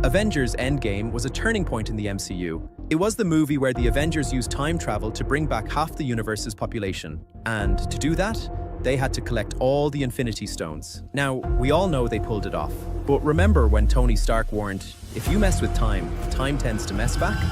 Avengers Endgame was a turning point in the MCU. It was the movie where the Avengers used time travel to bring back half the universe's population. And to do that, they had to collect all the Infinity Stones. Now, we all know they pulled it off. But remember when Tony Stark warned, if you mess with time, time tends to mess back?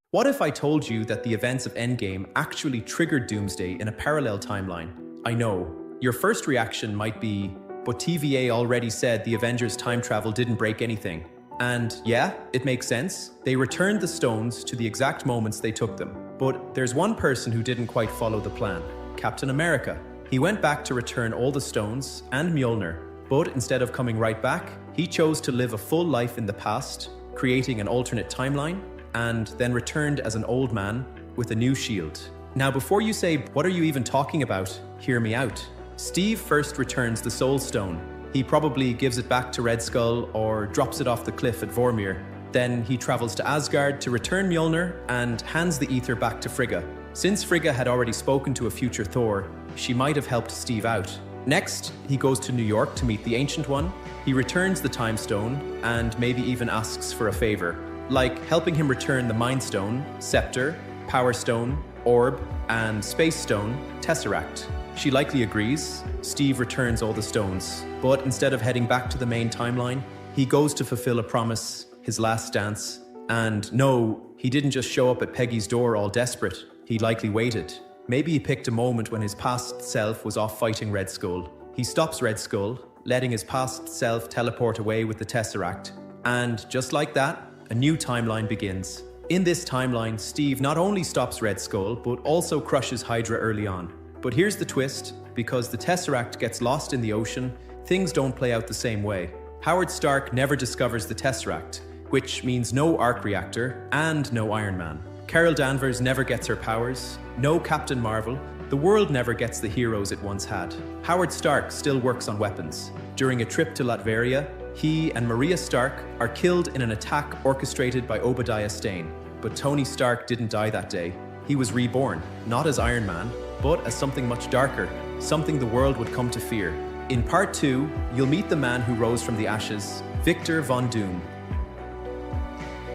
What if I told you that the events of Endgame actually triggered Doomsday in a parallel timeline? I know, your first reaction might be, but TVA already said the Avengers time travel didn't break anything. And yeah, it makes sense. They returned the stones to the exact moments they took them. But there's one person who didn't quite follow the plan, Captain America. He went back to return all the stones and Mjolnir, but instead of coming right back, he chose to live a full life in the past, creating an alternate timeline, and then returned as an old man with a new shield. Now before you say, what are you even talking about? Hear me out. Steve first returns the Soul Stone. He probably gives it back to Red Skull or drops it off the cliff at Vormir. Then he travels to Asgard to return Mjolnir and hands the ether back to Frigga. Since Frigga had already spoken to a future Thor, she might have helped Steve out. Next, he goes to New York to meet the Ancient One. He returns the Time Stone and maybe even asks for a favor, like helping him return the Mind Stone, Scepter, Power Stone, Orb, and Space Stone, Tesseract. She likely agrees. Steve returns all the stones, but instead of heading back to the main timeline, he goes to fulfill a promise, his last dance. And no, he didn't just show up at Peggy's door all desperate. He likely waited. Maybe he picked a moment when his past self was off fighting Red Skull. He stops Red Skull, letting his past self teleport away with the Tesseract. And just like that, a new timeline begins. In this timeline, Steve not only stops Red Skull, but also crushes Hydra early on. But here's the twist, because the Tesseract gets lost in the ocean, things don't play out the same way. Howard Stark never discovers the Tesseract, which means no arc reactor and no Iron Man. Carol Danvers never gets her powers, no Captain Marvel, the world never gets the heroes it once had. Howard Stark still works on weapons. During a trip to Latveria, he and Maria Stark are killed in an attack orchestrated by Obadiah Stane. But Tony Stark didn't die that day. He was reborn, not as Iron Man, but as something much darker, something the world would come to fear. In part 2, you'll meet the man who rose from the ashes, Victor Von Doom.